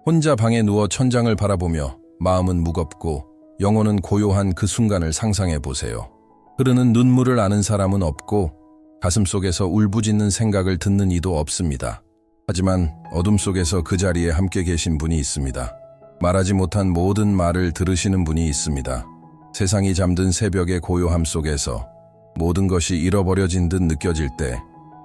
혼자 방에 누워 천장을 바라보며 마음은 무겁고 영혼은 고요한 그 순간을 상상해 보세요. 흐르는 눈물을 아는 사람은 없고 가슴속에서 울부짖는 생각을 듣는 이도 없습니다. 하지만 어둠 속에서 그 자리에 함께 계신 분이 있습니다. 말하지 못한 모든 말을 들으시는 분이 있습니다. 세상이 잠든 새벽의 고요함 속에서 모든 것이 잃어버려진 듯 느껴질 때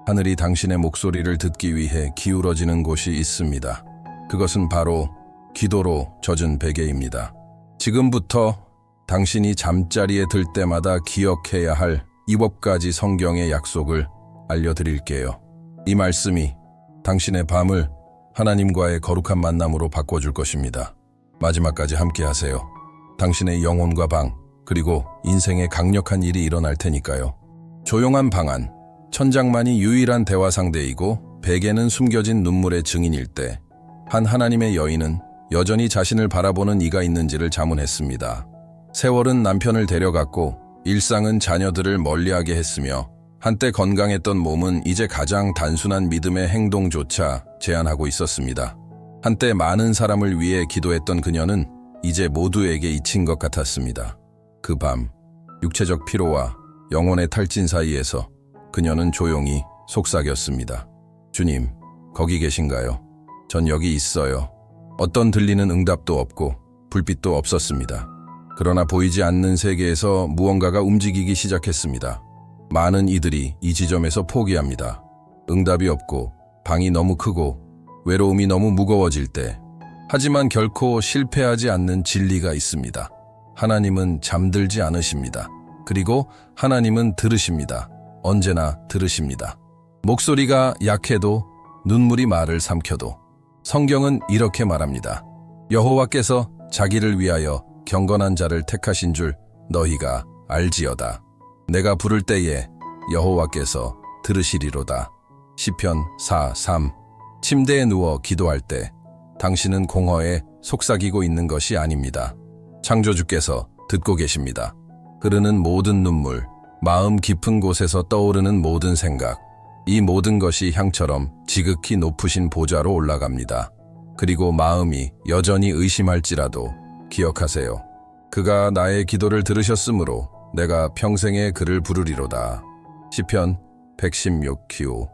하늘이 당신의 목소리를 듣기 위해 기울어지는 곳이 있습니다. 그것은 바로 기도로 젖은 베개입니다. 지금부터 당신이 잠자리에 들 때마다 기억해야 할 7가지 성경의 약속을 알려드릴게요. 이 말씀이 당신의 밤을 하나님과의 거룩한 만남으로 바꿔줄 것입니다. 마지막까지 함께 하세요. 당신의 영혼과 방, 그리고 인생에 강력한 일이 일어날 테니까요. 조용한 방 안, 천장만이 유일한 대화 상대이고 베개는 숨겨진 눈물의 증인일 때 한 하나님의 여인은 여전히 자신을 바라보는 이가 있는지를 자문했습니다. 세월은 남편을 데려갔고 일상은 자녀들을 멀리하게 했으며 한때 건강했던 몸은 이제 가장 단순한 믿음의 행동조차 제한하고 있었습니다. 한때 많은 사람을 위해 기도했던 그녀는 이제 모두에게 잊힌 것 같았습니다. 그 밤, 육체적 피로와 영혼의 탈진 사이에서 그녀는 조용히 속삭였습니다. 주님, 거기 계신가요? 전 여기 있어요. 어떤 들리는 응답도 없고 불빛도 없었습니다. 그러나 보이지 않는 세계에서 무언가가 움직이기 시작했습니다. 많은 이들이 이 지점에서 포기합니다. 응답이 없고 방이 너무 크고 외로움이 너무 무거워질 때. 하지만 결코 실패하지 않는 진리가 있습니다. 하나님은 잠들지 않으십니다. 그리고 하나님은 들으십니다. 언제나 들으십니다. 목소리가 약해도 눈물이 말을 삼켜도. 성경은 이렇게 말합니다. 여호와께서 자기를 위하여 경건한 자를 택하신 줄 너희가 알지어다. 내가 부를 때에 여호와께서 들으시리로다. 시편 4:3. 침대에 누워 기도할 때 당신은 공허에 속삭이고 있는 것이 아닙니다. 창조주께서 듣고 계십니다. 흐르는 모든 눈물, 마음 깊은 곳에서 떠오르는 모든 생각, 이 모든 것이 향처럼 지극히 높으신 보좌로 올라갑니다. 그리고 마음이 여전히 의심할지라도 기억하세요. 그가 나의 기도를 들으셨으므로 내가 평생에 그를 부르리로다. 시편 116q.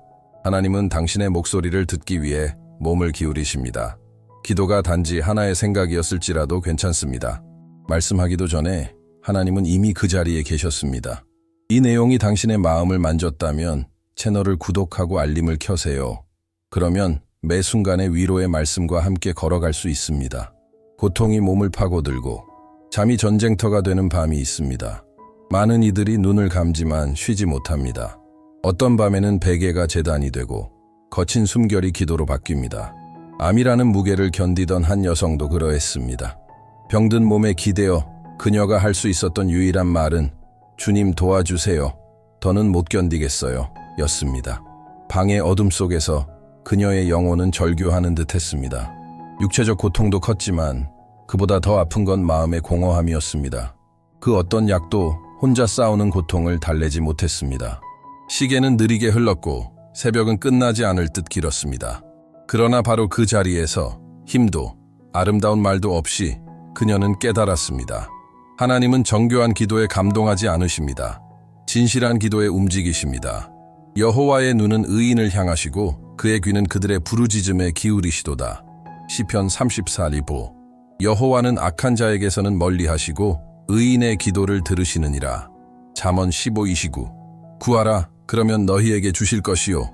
하나님은 당신의 목소리를 듣기 위해 몸을 기울이십니다. 기도가 단지 하나의 생각이었을지라도 괜찮습니다. 말씀하기도 전에 하나님은 이미 그 자리에 계셨습니다. 이 내용이 당신의 마음을 만졌다면 채널을 구독하고 알림을 켜세요. 그러면 매 순간의 위로의 말씀과 함께 걸어갈 수 있습니다. 고통이 몸을 파고들고 잠이 전쟁터가 되는 밤이 있습니다. 많은 이들이 눈을 감지만 쉬지 못합니다. 어떤 밤에는 베개가 제단이 되고 거친 숨결이 기도로 바뀝니다. 암이라는 무게를 견디던 한 여성도 그러했습니다. 병든 몸에 기대어 그녀가 할 수 있었던 유일한 말은 주님 도와주세요. 더는 못 견디겠어요. 였습니다. 방의 어둠 속에서 그녀의 영혼은 절규하는 듯 했습니다. 육체적 고통도 컸지만 그보다 더 아픈 건 마음의 공허함이었습니다. 그 어떤 약도 혼자 싸우는 고통을 달래지 못했습니다. 시계는 느리게 흘렀고 새벽은 끝나지 않을 듯 길었습니다. 그러나 바로 그 자리에서 힘도 아름다운 말도 없이 그녀는 깨달았습니다. 하나님은 정교한 기도에 감동하지 않으십니다. 진실한 기도에 움직이십니다. 여호와의 눈은 의인을 향하시고 그의 귀는 그들의 부르짖음에 기울이시도다. 시편 34리보. 여호와는 악한 자에게서는 멀리하시고 의인의 기도를 들으시느니라. 잠언 15:29. 구하라, 그러면 너희에게 주실 것이요.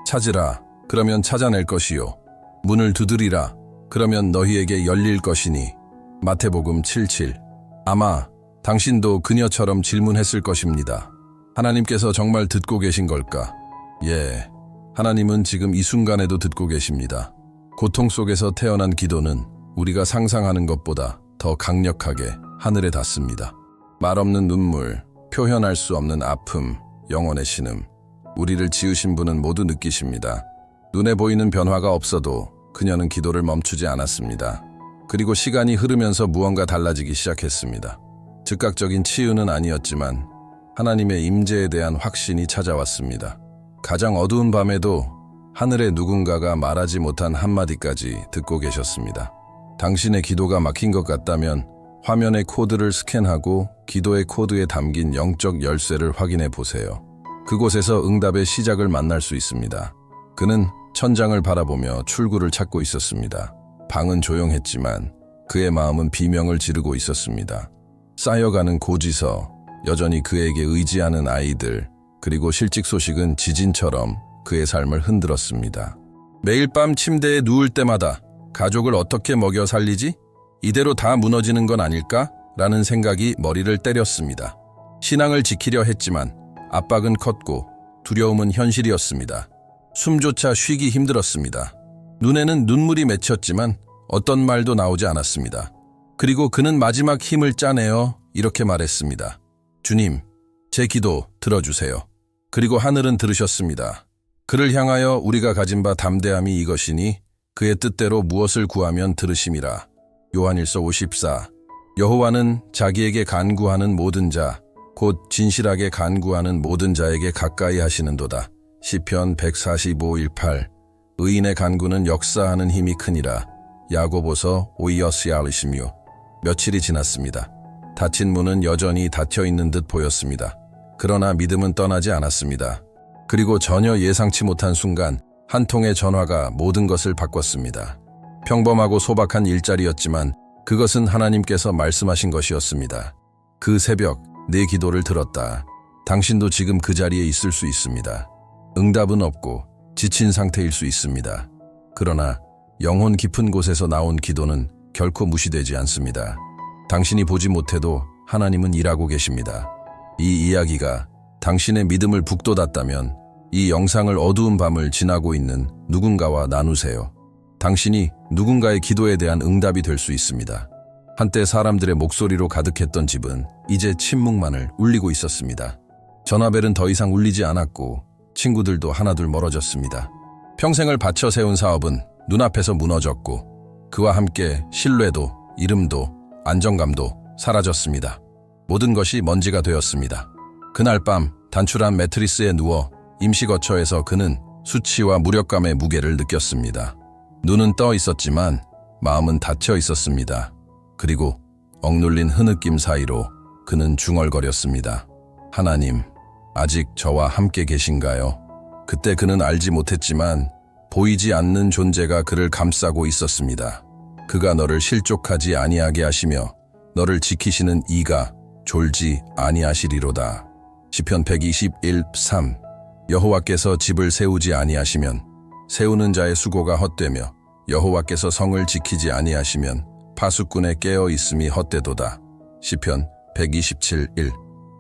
찾으라, 그러면 찾아낼 것이요. 문을 두드리라, 그러면 너희에게 열릴 것이니. 마태복음 7:7. 아마 당신도 그녀처럼 질문했을 것입니다. 하나님께서 정말 듣고 계신 걸까? 예, 하나님은 지금 이 순간에도 듣고 계십니다. 고통 속에서 태어난 기도는 우리가 상상하는 것보다 더 강력하게 하늘에 닿습니다. 말없는 눈물, 표현할 수 없는 아픔, 영혼의 신음, 우리를 지으신 분은 모두 느끼십니다. 눈에 보이는 변화가 없어도 그녀는 기도를 멈추지 않았습니다. 그리고 시간이 흐르면서 무언가 달라지기 시작했습니다. 즉각적인 치유는 아니었지만 하나님의 임재에 대한 확신이 찾아왔습니다. 가장 어두운 밤에도 하늘의 누군가가 말하지 못한 한마디까지 듣고 계셨습니다. 당신의 기도가 막힌 것 같다면 화면의 코드를 스캔하고 기도의 코드에 담긴 영적 열쇠를 확인해 보세요. 그곳에서 응답의 시작을 만날 수 있습니다. 그는 천장을 바라보며 출구를 찾고 있었습니다. 방은 조용했지만 그의 마음은 비명을 지르고 있었습니다. 쌓여가는 고지서, 여전히 그에게 의지하는 아이들, 그리고 실직 소식은 지진처럼 그의 삶을 흔들었습니다. 매일 밤 침대에 누울 때마다 가족을 어떻게 먹여 살리지? 이대로 다 무너지는 건 아닐까? 라는 생각이 머리를 때렸습니다. 신앙을 지키려 했지만 압박은 컸고 두려움은 현실이었습니다. 숨조차 쉬기 힘들었습니다. 눈에는 눈물이 맺혔지만 어떤 말도 나오지 않았습니다. 그리고 그는 마지막 힘을 짜내어 이렇게 말했습니다. 주님, 제 기도 들어주세요. 그리고 하늘은 들으셨습니다. 그를 향하여 우리가 가진 바 담대함이 이것이니 그의 뜻대로 무엇을 구하면 들으심이라. 요한일서 54. 여호와는 자기에게 간구하는 모든 자, 곧 진실하게 간구하는 모든 자에게 가까이 하시는도다. 시편 145:18. 의인의 간구는 역사하는 힘이 크니라. 야고보서 5:26. 며칠이 지났습니다. 닫힌 문은 여전히 닫혀 있는 듯 보였습니다. 그러나 믿음은 떠나지 않았습니다. 그리고 전혀 예상치 못한 순간 한 통의 전화가 모든 것을 바꿨습니다. 평범하고 소박한 일자리였지만 그것은 하나님께서 말씀하신 것이었습니다. 그 새벽 내 기도를 들었다. 당신도 지금 그 자리에 있을 수 있습니다. 응답은 없고 지친 상태일 수 있습니다. 그러나 영혼 깊은 곳에서 나온 기도는 결코 무시되지 않습니다. 당신이 보지 못해도 하나님은 일하고 계십니다. 이 이야기가 당신의 믿음을 북돋았다면 이 영상을 어두운 밤을 지나고 있는 누군가와 나누세요. 당신이 누군가의 기도에 대한 응답이 될 수 있습니다. 한때 사람들의 목소리로 가득했던 집은 이제 침묵만을 울리고 있었습니다. 전화벨은 더 이상 울리지 않았고 친구들도 하나둘 멀어졌습니다. 평생을 바쳐 세운 사업은 눈앞에서 무너졌고 그와 함께 신뢰도, 이름도, 안정감도 사라졌습니다. 모든 것이 먼지가 되었습니다. 그날 밤 단출한 매트리스에 누워 임시거처에서 그는 수치와 무력감의 무게를 느꼈습니다. 눈은 떠 있었지만 마음은 닫혀 있었습니다. 그리고 억눌린 흐느낌 사이로 그는 중얼거렸습니다. 하나님, 아직 저와 함께 계신가요? 그때 그는 알지 못했지만 보이지 않는 존재가 그를 감싸고 있었습니다. 그가 너를 실족하지 아니하게 하시며 너를 지키시는 이가 졸지 아니하시리로다. 시편 121:3. 여호와께서 집을 세우지 아니하시면 세우는 자의 수고가 헛되며 여호와께서 성을 지키지 아니하시면 파수꾼의 깨어 있음이 헛되도다. 시편 127:1.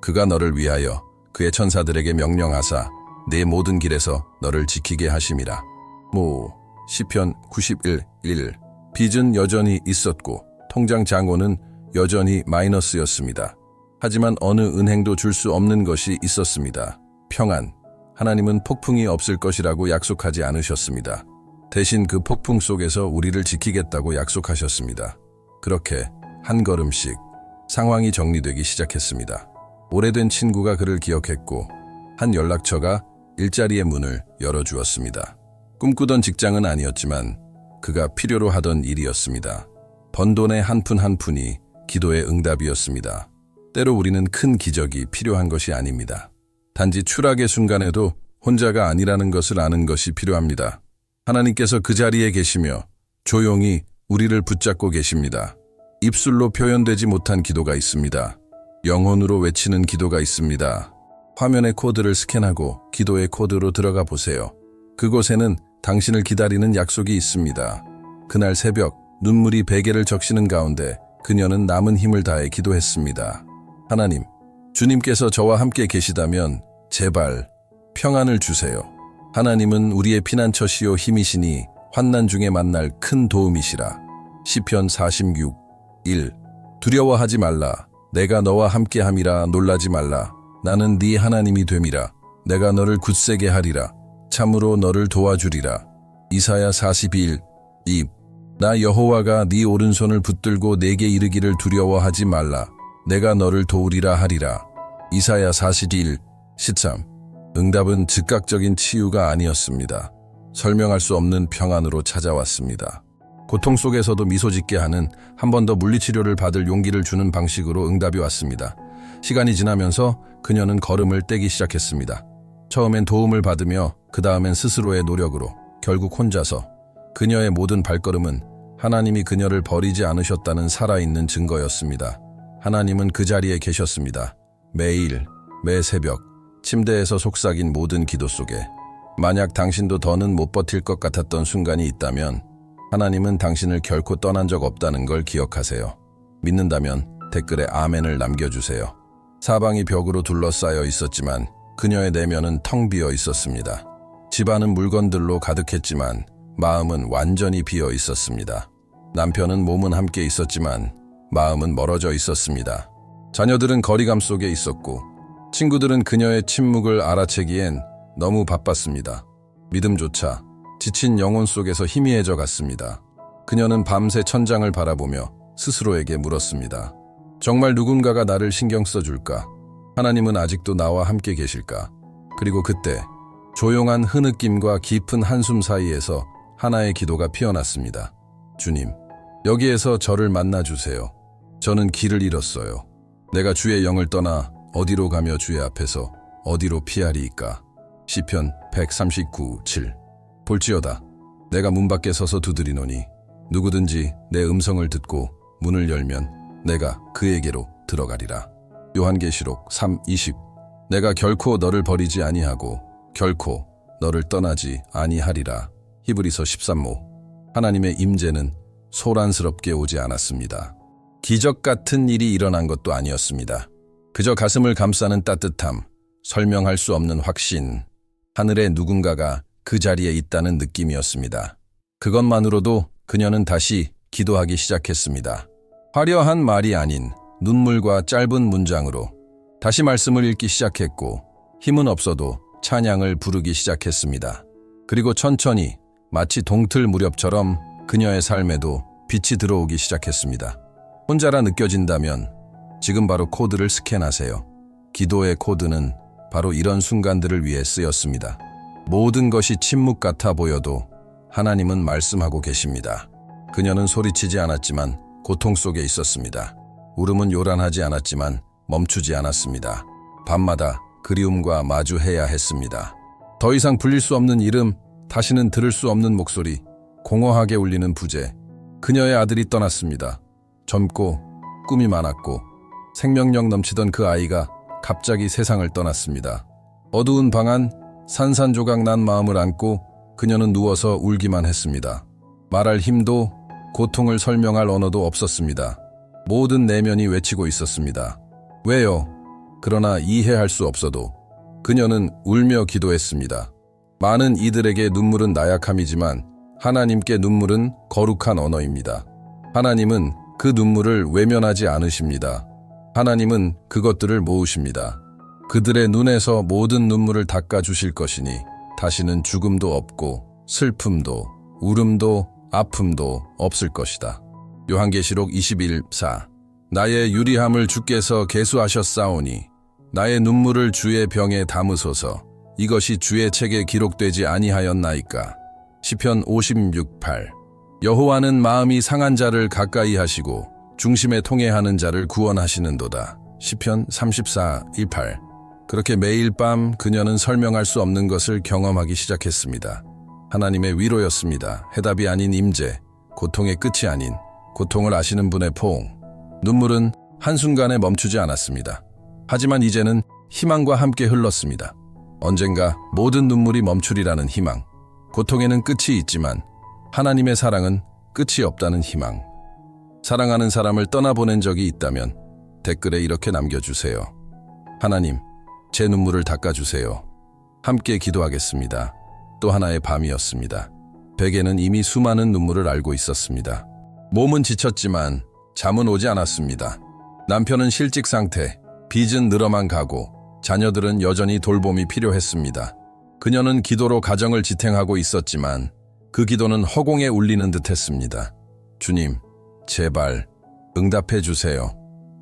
그가 너를 위하여 그의 천사들에게 명령하사 내 모든 길에서 너를 지키게 하심이라. 시편 91:1. 빚은 여전히 있었고 통장 잔고는 여전히 마이너스였습니다. 하지만 어느 은행도 줄 수 없는 것이 있었습니다. 평안. 하나님은 폭풍이 없을 것이라고 약속하지 않으셨습니다. 대신 그 폭풍 속에서 우리를 지키겠다고 약속하셨습니다. 그렇게 한 걸음씩 상황이 정리되기 시작했습니다. 오래된 친구가 그를 기억했고 한 연락처가 일자리의 문을 열어주었습니다. 꿈꾸던 직장은 아니었지만 그가 필요로 하던 일이었습니다. 번 돈의 한 푼 한 푼이 기도의 응답이었습니다. 때로 우리는 큰 기적이 필요한 것이 아닙니다. 단지 추락의 순간에도 혼자가 아니라는 것을 아는 것이 필요합니다. 하나님께서 그 자리에 계시며 조용히 우리를 붙잡고 계십니다. 입술로 표현되지 못한 기도가 있습니다. 영혼으로 외치는 기도가 있습니다. 화면의 코드를 스캔하고 기도의 코드로 들어가 보세요. 그곳에는 당신을 기다리는 약속이 있습니다. 그날 새벽 눈물이 베개를 적시는 가운데 그녀는 남은 힘을 다해 기도했습니다. 하나님, 주님께서 저와 함께 계시다면 제발 평안을 주세요. 하나님은 우리의 피난처시요 힘이시니 환난 중에 만날 큰 도움이시라. 시편 46:1. 두려워하지 말라. 내가 너와 함께함이라. 놀라지 말라. 나는 네 하나님이 됨이라. 내가 너를 굳세게 하리라. 참으로 너를 도와주리라. 이사야 42:2. 나 여호와가 네 오른손을 붙들고 내게 이르기를 두려워하지 말라. 내가 너를 도우리라 하리라. 이사야 41:13. 응답은 즉각적인 치유가 아니었습니다. 설명할 수 없는 평안으로 찾아왔습니다. 고통 속에서도 미소 짓게 하는, 한 번 더 물리치료를 받을 용기를 주는 방식으로 응답이 왔습니다. 시간이 지나면서 그녀는 걸음을 떼기 시작했습니다. 처음엔 도움을 받으며 그 다음엔 스스로의 노력으로, 결국 혼자서. 그녀의 모든 발걸음은 하나님이 그녀를 버리지 않으셨다는 살아있는 증거였습니다. 하나님은 그 자리에 계셨습니다. 매일, 매 새벽, 침대에서 속삭인 모든 기도 속에. 만약 당신도 더는 못 버틸 것 같았던 순간이 있다면 하나님은 당신을 결코 떠난 적 없다는 걸 기억하세요. 믿는다면 댓글에 아멘을 남겨주세요. 사방이 벽으로 둘러싸여 있었지만 그녀의 내면은 텅 비어 있었습니다. 집안은 물건들로 가득했지만 마음은 완전히 비어 있었습니다. 남편은 몸은 함께 있었지만 마음은 멀어져 있었습니다. 자녀들은 거리감 속에 있었고 친구들은 그녀의 침묵을 알아채기엔 너무 바빴습니다. 믿음조차 지친 영혼 속에서 희미해져 갔습니다. 그녀는 밤새 천장을 바라보며 스스로에게 물었습니다. 정말 누군가가 나를 신경 써줄까? 하나님은 아직도 나와 함께 계실까? 그리고 그때 조용한 흐느낌과 깊은 한숨 사이에서 하나의 기도가 피어났습니다. 주님, 여기에서 저를 만나주세요. 저는 길을 잃었어요. 내가 주의 영을 떠나 어디로 가며 주의 앞에서 어디로 피하리이까? 시편 139:7. 볼지어다 내가 문 밖에 서서 두드리노니 누구든지 내 음성을 듣고 문을 열면 내가 그에게로 들어가리라. 요한계시록 3:20. 내가 결코 너를 버리지 아니하고 결코 너를 떠나지 아니하리라. 히브리서 13호. 하나님의 임재는 소란스럽게 오지 않았습니다. 기적 같은 일이 일어난 것도 아니었습니다. 그저 가슴을 감싸는 따뜻함, 설명할 수 없는 확신, 하늘에 누군가가 그 자리에 있다는 느낌이었습니다. 그것만으로도 그녀는 다시 기도하기 시작했습니다. 화려한 말이 아닌 눈물과 짧은 문장으로 다시 말씀을 읽기 시작했고 힘은 없어도 찬양을 부르기 시작했습니다. 그리고 천천히 마치 동틀 무렵처럼 그녀의 삶에도 빛이 들어오기 시작했습니다. 혼자라 느껴진다면 지금 바로 코드를 스캔하세요. 기도의 코드는 바로 이런 순간들을 위해 쓰였습니다. 모든 것이 침묵 같아 보여도 하나님은 말씀하고 계십니다. 그녀는 소리치지 않았지만 고통 속에 있었습니다. 울음은 요란하지 않았지만 멈추지 않았습니다. 밤마다 그리움과 마주해야 했습니다. 더 이상 불릴 수 없는 이름, 다시는 들을 수 없는 목소리, 공허하게 울리는 부재. 그녀의 아들이 떠났습니다. 젊고 꿈이 많았고 생명력 넘치던 그 아이가 갑자기 세상을 떠났습니다. 어두운 방 안 산산조각 난 마음을 안고 그녀는 누워서 울기만 했습니다. 말할 힘도 고통을 설명할 언어도 없었습니다. 모든 내면이 외치고 있었습니다. 왜요? 그러나 이해할 수 없어도 그녀는 울며 기도했습니다. 많은 이들에게 눈물은 나약함이지만 하나님께 눈물은 거룩한 언어입니다. 하나님은 그 눈물을 외면하지 않으십니다. 하나님은 그것들을 모으십니다. 그들의 눈에서 모든 눈물을 닦아주실 것이니 다시는 죽음도 없고 슬픔도 울음도 아픔도 없을 것이다. 요한계시록 21:4. 나의 유리함을 주께서 계수하셨사오니 나의 눈물을 주의 병에 담으소서. 이것이 주의 책에 기록되지 아니하였나이까. 시편 56:8. 여호와는 마음이 상한 자를 가까이 하시고 중심에 통해하는 자를 구원하시는도다. 시편 34:18. 그렇게 매일 밤 그녀는 설명할 수 없는 것을 경험하기 시작했습니다. 하나님의 위로였습니다. 해답이 아닌 임재, 고통의 끝이 아닌 고통을 아시는 분의 포옹. 눈물은 한순간에 멈추지 않았습니다. 하지만 이제는 희망과 함께 흘렀습니다. 언젠가 모든 눈물이 멈추리라는 희망. 고통에는 끝이 있지만 하나님의 사랑은 끝이 없다는 희망. 사랑하는 사람을 떠나보낸 적이 있다면 댓글에 이렇게 남겨주세요. 하나님, 제 눈물을 닦아주세요. 함께 기도하겠습니다. 또 하나의 밤이었습니다. 베개는 이미 수많은 눈물을 알고 있었습니다. 몸은 지쳤지만 잠은 오지 않았습니다. 남편은 실직 상태, 빚은 늘어만 가고 자녀들은 여전히 돌봄이 필요했습니다. 그녀는 기도로 가정을 지탱하고 있었지만 그 기도는 허공에 울리는 듯했습니다. 주님, 제발 응답해 주세요.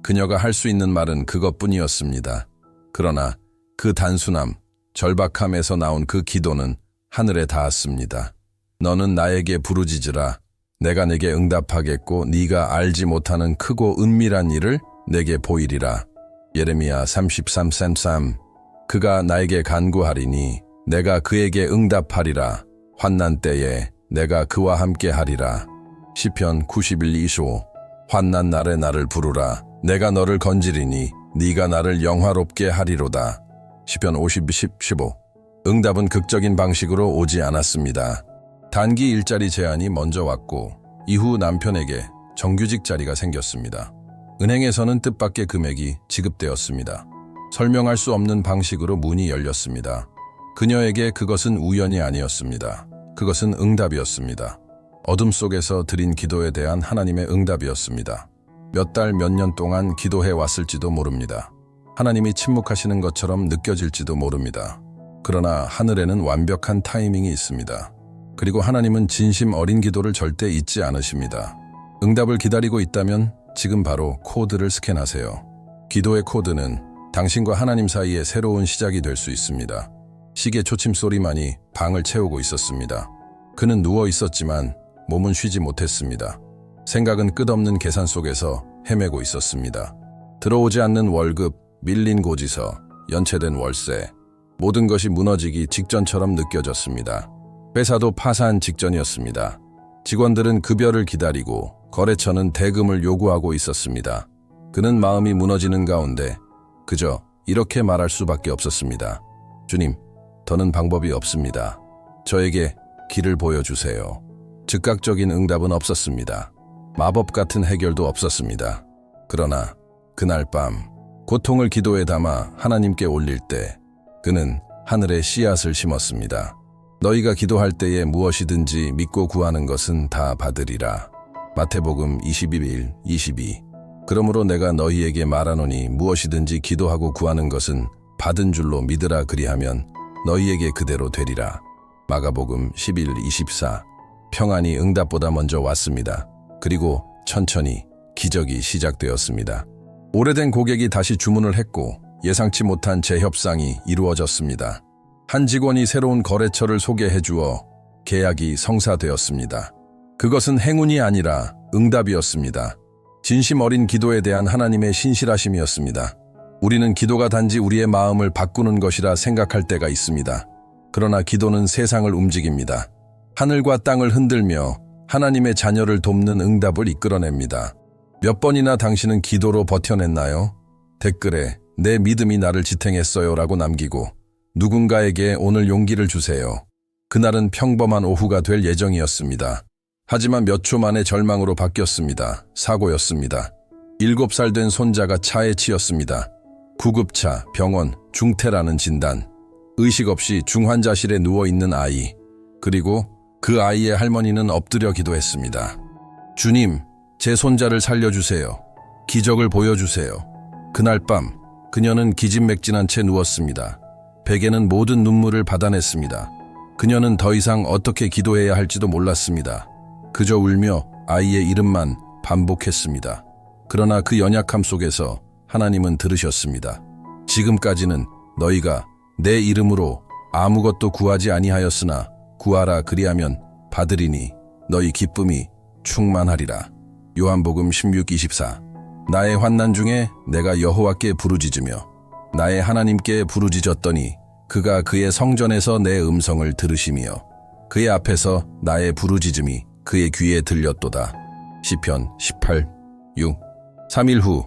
그녀가 할 수 있는 말은 그것뿐이었습니다. 그러나 그 단순함, 절박함에서 나온 그 기도는 하늘에 닿았습니다. 너는 나에게 부르짖으라. 내가 내게 응답하겠고 네가 알지 못하는 크고 은밀한 일을 내게 보이리라. 예레미야 33:3 그가 나에게 간구하리니 내가 그에게 응답하리라. 환난 때에 내가 그와 함께 하리라. 시편 91:25 환난 날에 나를 부르라. 내가 너를 건지리니 네가 나를 영화롭게 하리로다. 시편 50:15 응답은 극적인 방식으로 오지 않았습니다. 단기 일자리 제안이 먼저 왔고 이후 남편에게 정규직 자리가 생겼습니다. 은행에서는 뜻밖의 금액이 지급되었습니다. 설명할 수 없는 방식으로 문이 열렸습니다. 그녀에게 그것은 우연이 아니었습니다. 그것은 응답이었습니다. 어둠 속에서 드린 기도에 대한 하나님의 응답이었습니다. 몇 달, 몇 년 동안 기도해 왔을지도 모릅니다. 하나님이 침묵하시는 것처럼 느껴질지도 모릅니다. 그러나 하늘에는 완벽한 타이밍이 있습니다. 그리고 하나님은 진심 어린 기도를 절대 잊지 않으십니다. 응답을 기다리고 있다면 지금 바로 코드를 스캔하세요. 기도의 코드는 당신과 하나님 사이의 새로운 시작이 될 수 있습니다. 시계 초침 소리만이 방을 채우고 있었습니다. 그는 누워 있었지만 몸은 쉬지 못했습니다. 생각은 끝없는 계산 속에서 헤매고 있었습니다. 들어오지 않는 월급, 밀린 고지서, 연체된 월세, 모든 것이 무너지기 직전처럼 느껴졌습니다. 회사도 파산 직전이었습니다. 직원들은 급여를 기다리고 거래처는 대금을 요구하고 있었습니다. 그는 마음이 무너지는 가운데 그저 이렇게 말할 수밖에 없었습니다. 주님, 더는 방법이 없습니다. 저에게 길을 보여주세요. 즉각적인 응답은 없었습니다. 마법 같은 해결도 없었습니다. 그러나 그날 밤 고통을 기도에 담아 하나님께 올릴 때 그는 하늘에 씨앗을 심었습니다. 너희가 기도할 때에 무엇이든지 믿고 구하는 것은 다 받으리라. 마태복음 21:22 그러므로 내가 너희에게 말하노니 무엇이든지 기도하고 구하는 것은 받은 줄로 믿으라 그리하면 너희에게 그대로 되리라. 마가복음 11:24 평안이 응답보다 먼저 왔습니다. 그리고 천천히 기적이 시작되었습니다. 오래된 고객이 다시 주문을 했고 예상치 못한 재협상이 이루어졌습니다. 한 직원이 새로운 거래처를 소개해 주어 계약이 성사되었습니다. 그것은 행운이 아니라 응답이었습니다. 진심 어린 기도에 대한 하나님의 신실하심이었습니다. 우리는 기도가 단지 우리의 마음을 바꾸는 것이라 생각할 때가 있습니다. 그러나 기도는 세상을 움직입니다. 하늘과 땅을 흔들며 하나님의 자녀를 돕는 응답을 이끌어냅니다. 몇 번이나 당신은 기도로 버텨냈나요? 댓글에 내 믿음이 나를 지탱했어요 라고 남기고 누군가에게 오늘 용기를 주세요. 그날은 평범한 오후가 될 예정이었습니다. 하지만 몇 초 만에 절망으로 바뀌었습니다. 사고였습니다. 7살 된 손자가 차에 치였습니다. 구급차, 병원, 중태라는 진단. 의식 없이 중환자실에 누워있는 아이. 그리고 그 아이의 할머니는 엎드려 기도했습니다. 주님, 제 손자를 살려주세요. 기적을 보여주세요. 그날 밤 그녀는 기진맥진한 채 누웠습니다. 베개는 모든 눈물을 받아냈습니다. 그녀는 더 이상 어떻게 기도해야 할지도 몰랐습니다. 그저 울며 아이의 이름만 반복했습니다. 그러나 그 연약함 속에서 하나님은 들으셨습니다. 지금까지는 너희가 내 이름으로 아무것도 구하지 아니하였으나 구하라 그리하면 받으리니 너희 기쁨이 충만하리라. 요한복음 16:24 나의 환난 중에 내가 여호와께 부르짖으며 나의 하나님께 부르짖었더니 그가 그의 성전에서 내 음성을 들으시며 그의 앞에서 나의 부르짖음이 그의 귀에 들렸도다. 시편 18:6 3일 후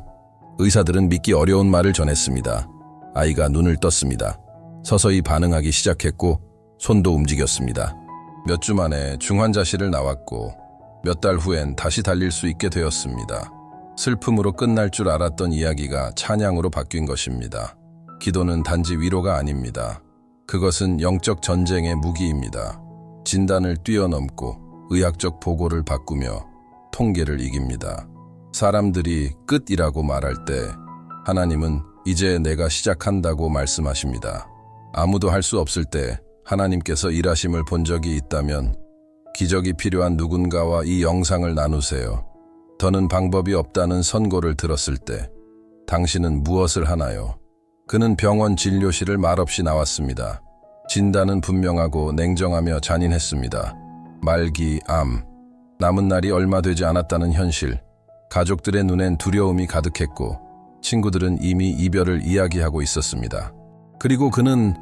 의사들은 믿기 어려운 말을 전했습니다. 아이가 눈을 떴습니다. 서서히 반응하기 시작했고 손도 움직였습니다. 몇 주 만에 중환자실을 나왔고 몇 달 후엔 다시 달릴 수 있게 되었습니다. 슬픔으로 끝날 줄 알았던 이야기가 찬양으로 바뀐 것입니다. 기도는 단지 위로가 아닙니다. 그것은 영적 전쟁의 무기입니다. 진단을 뛰어넘고 의학적 보고를 바꾸며 통계를 이깁니다. 사람들이 끝이라고 말할 때 하나님은 이제 내가 시작한다고 말씀하십니다. 아무도 할 수 없을 때 하나님께서 일하심을 본 적이 있다면 기적이 필요한 누군가와 이 영상을 나누세요. 더는 방법이 없다는 선고를 들었을 때 당신은 무엇을 하나요? 그는 병원 진료실을 말없이 나왔습니다. 진단은 분명하고 냉정하며 잔인했습니다. 말기, 암. 남은 날이 얼마 되지 않았다는 현실. 가족들의 눈엔 두려움이 가득했고 친구들은 이미 이별을 이야기하고 있었습니다. 그리고 그는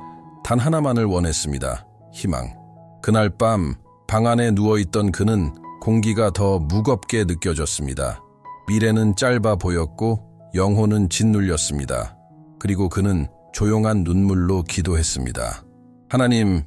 단 하나만을 원했습니다. 희망. 그날 밤 방 안에 누워있던 그는 공기가 더 무겁게 느껴졌습니다. 미래는 짧아 보였고 영혼은 짓눌렸습니다. 그리고 그는 조용한 눈물로 기도했습니다. 하나님,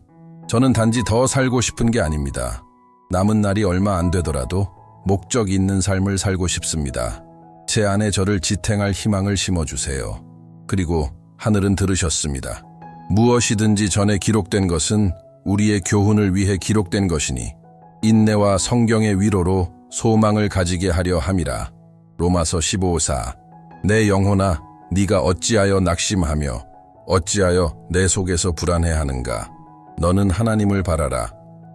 저는 단지 더 살고 싶은 게 아닙니다. 남은 날이 얼마 안 되더라도 목적 있는 삶을 살고 싶습니다. 제 안에 저를 지탱할 희망을 심어주세요. 그리고 하늘은 들으셨습니다. 무엇이든지 전에 기록된 것은 우리의 교훈을 위해 기록된 것이니 인내와 성경의 위로로 소망을 가지게 하려 함이라. 로마서 15:4. 내 영혼아, 네가 어찌하여 낙심하며 어찌하여 내 속에서 불안해하는가. 너는 하나님을 바라라.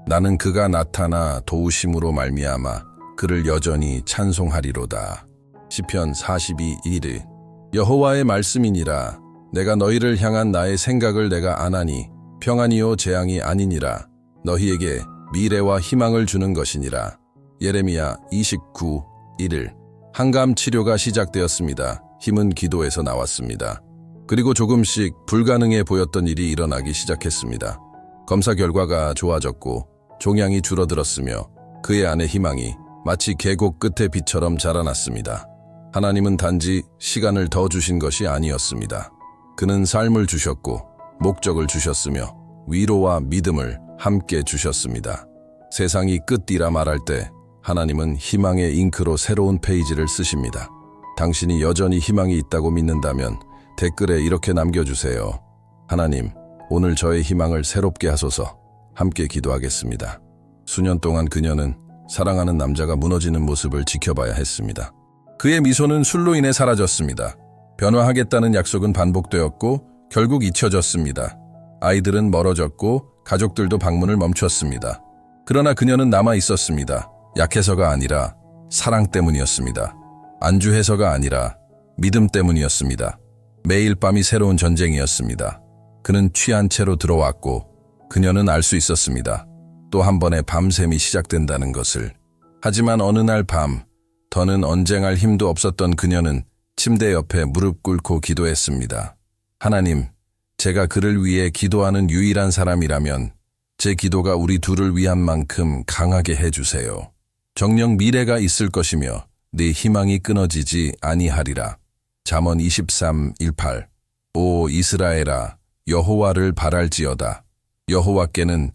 나는 그가 나타나 도우심으로 말미암아 그를 여전히 찬송하리로다. 시편 42:1. 여호와의 말씀이니라. 내가 너희를 향한 나의 생각을 내가 아나니 평안이요 재앙이 아니니라. 너희에게 미래와 희망을 주는 것이니라. 예레미야 29:1. 항암 치료가 시작되었습니다. 힘은 기도에서 나왔습니다. 그리고 조금씩 불가능해 보였던 일이 일어나기 시작했습니다. 검사 결과가 좋아졌고 종양이 줄어들었으며 그의 안에 희망이 마치 계곡 끝의 빛처럼 자라났습니다. 하나님은 단지 시간을 더 주신 것이 아니었습니다. 그는 삶을 주셨고 목적을 주셨으며 위로와 믿음을 함께 주셨습니다. 세상이 끝이라 말할 때 하나님은 희망의 잉크로 새로운 페이지를 쓰십니다. 당신이 여전히 희망이 있다고 믿는다면 댓글에 이렇게 남겨주세요. 하나님, 오늘 저의 희망을 새롭게 하소서. 함께 기도하겠습니다. 수년 동안 그녀는 사랑하는 남자가 무너지는 모습을 지켜봐야 했습니다. 그의 미소는 술로 인해 사라졌습니다. 변화하겠다는 약속은 반복되었고 결국 잊혀졌습니다. 아이들은 멀어졌고 가족들도 방문을 멈췄습니다. 그러나 그녀는 남아 있었습니다. 약해서가 아니라 사랑 때문이었습니다. 안주해서가 아니라 믿음 때문이었습니다. 매일 밤이 새로운 전쟁이었습니다. 그는 취한 채로 들어왔고 그녀는 알 수 있었습니다. 또 한 번의 밤샘이 시작된다는 것을. 하지만 어느 날 밤, 더는 언쟁할 힘도 없었던 그녀는 침대 옆에 무릎 꿇고 기도했습니다. 하나님, 제가 그를 위해 기도하는 유일한 사람이라면 제 기도가 우리 둘을 위한 만큼 강하게 해주세요. 정녕 미래가 있을 것이며 네 희망이 끊어지지 아니하리라. 잠언 23:18. 오 이스라엘아, 여호와를 바랄지어다. 여호와께는